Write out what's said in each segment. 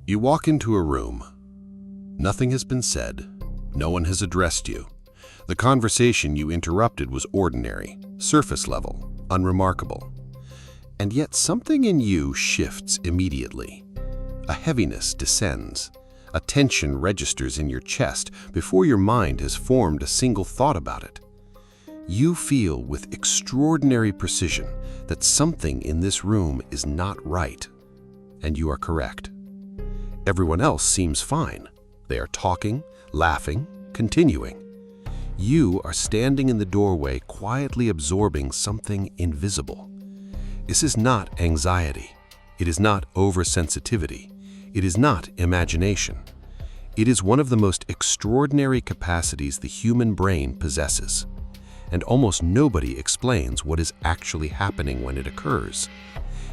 You walk into a room. Nothing has been said. No one has addressed you. The conversation you interrupted was ordinary, surface level, unremarkable. And yet something in you shifts immediately. A heaviness descends. A tension registers in your chest before your mind has formed a single thought about it. You feel with extraordinary precision that something in this room is not right. And you are correct. Everyone else seems fine. They are talking, laughing, continuing. You are standing in the doorway, quietly absorbing something invisible. This is not anxiety. It is not oversensitivity. It is not imagination. It is one of the most extraordinary capacities the human brain possesses. And almost nobody explains what is actually happening when it occurs.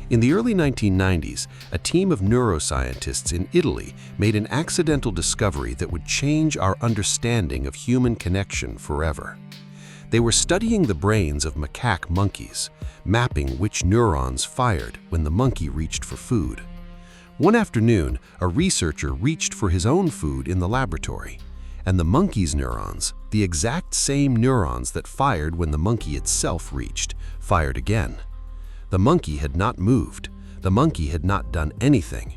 In the early 1990s, a team of neuroscientists in Italy made an accidental discovery that would change our understanding of human connection forever. They were studying the brains of macaque monkeys, mapping which neurons fired when the monkey reached for food. One afternoon, a researcher reached for his own food in the laboratory, and the monkey's neurons, the exact same neurons that fired when the monkey itself reached, fired again. The monkey had not moved. The monkey had not done anything.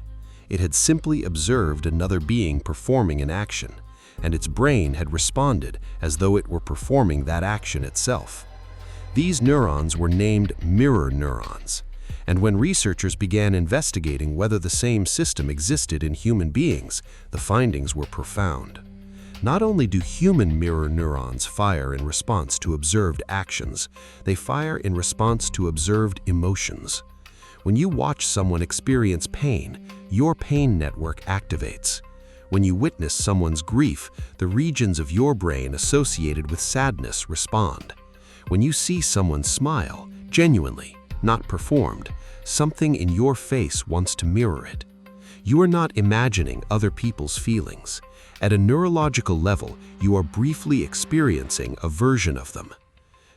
It had simply observed another being performing an action, and its brain had responded as though it were performing that action itself. These neurons were named mirror neurons, and when researchers began investigating whether the same system existed in human beings, the findings were profound. Not only do human mirror neurons fire in response to observed actions, they fire in response to observed emotions. When you watch someone experience pain, your pain network activates. When you witness someone's grief, the regions of your brain associated with sadness respond. When you see someone smile, genuinely, not performed, something in your face wants to mirror it. You are not imagining other people's feelings. At a neurological level, you are briefly experiencing a version of them.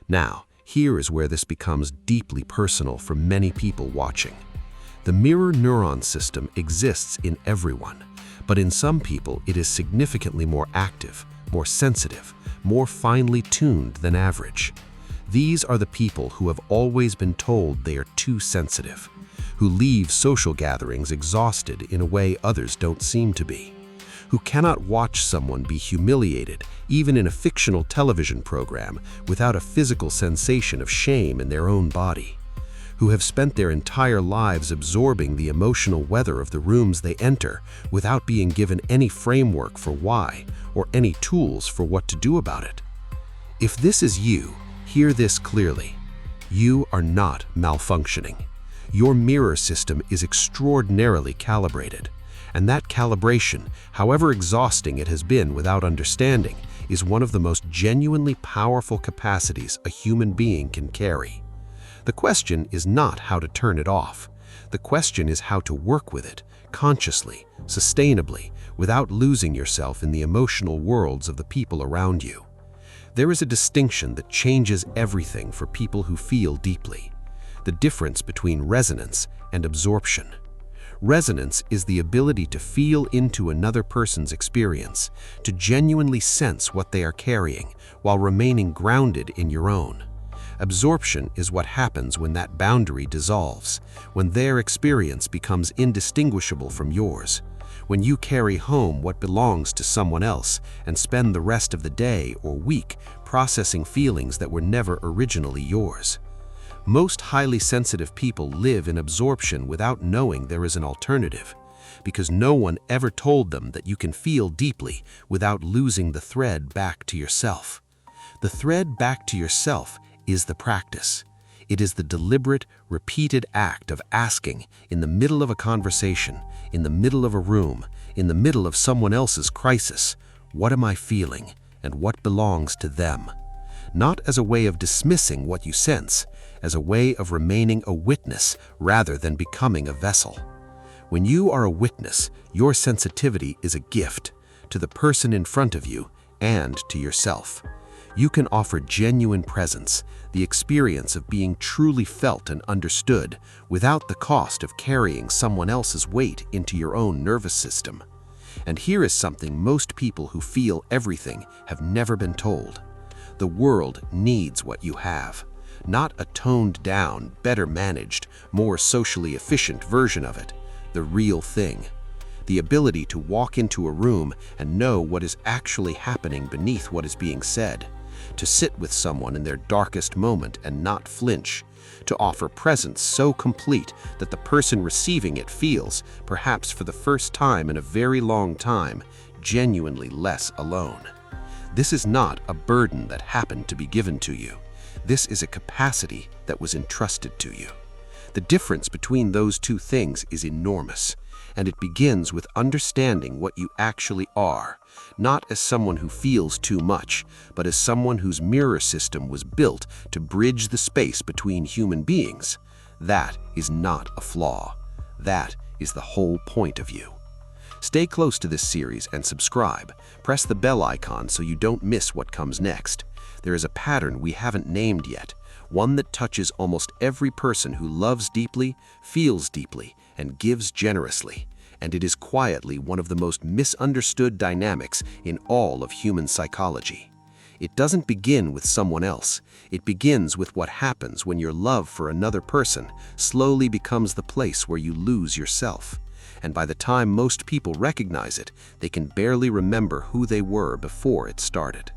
Now, here is where this becomes deeply personal for many people watching. The mirror neuron system exists in everyone, but in some people it is significantly more active, more sensitive, more finely tuned than average. These are the people who have always been told they are too sensitive, who leave social gatherings exhausted in a way others don't seem to be, who cannot watch someone be humiliated, even in a fictional television program, without a physical sensation of shame in their own body, who have spent their entire lives absorbing the emotional weather of the rooms they enter without being given any framework for why or any tools for what to do about it. If this is you, hear this clearly. You are not malfunctioning. Your mirror system is extraordinarily calibrated. And that calibration, however exhausting it has been without understanding, is one of the most genuinely powerful capacities a human being can carry. The question is not how to turn it off. The question is how to work with it, consciously, sustainably, without losing yourself in the emotional worlds of the people around you. There is a distinction that changes everything for people who feel deeply: the difference between resonance and absorption. Resonance is the ability to feel into another person's experience, to genuinely sense what they are carrying while remaining grounded in your own. Absorption is what happens when that boundary dissolves, when their experience becomes indistinguishable from yours, when you carry home what belongs to someone else and spend the rest of the day or week processing feelings that were never originally yours. Most highly sensitive people live in absorption without knowing there is an alternative, because no one ever told them that you can feel deeply without losing the thread back to yourself. The thread back to yourself is the practice. It is the deliberate, repeated act of asking in the middle of a conversation, in the middle of a room, in the middle of someone else's crisis, what am I feeling and what belongs to them? Not as a way of dismissing what you sense, as a way of remaining a witness rather than becoming a vessel. When you are a witness, your sensitivity is a gift to the person in front of you and to yourself. You can offer genuine presence, the experience of being truly felt and understood, without the cost of carrying someone else's weight into your own nervous system. And here is something most people who feel everything have never been told. The world needs what you have, not a toned-down, better managed, more socially efficient version of it, the real thing. The ability to walk into a room and know what is actually happening beneath what is being said, to sit with someone in their darkest moment and not flinch, to offer presence so complete that the person receiving it feels, perhaps for the first time in a very long time, genuinely less alone. This is not a burden that happened to be given to you. This is a capacity that was entrusted to you. The difference between those two things is enormous, and it begins with understanding what you actually are, not as someone who feels too much, but as someone whose mirror system was built to bridge the space between human beings. That is not a flaw. That is the whole point of you. Stay close to this series and subscribe. Press the bell icon so you don't miss what comes next. There is a pattern we haven't named yet, one that touches almost every person who loves deeply, feels deeply, and gives generously. And it is quietly one of the most misunderstood dynamics in all of human psychology. It doesn't begin with someone else. It begins with what happens when your love for another person slowly becomes the place where you lose yourself. And by the time most people recognize it, they can barely remember who they were before it started.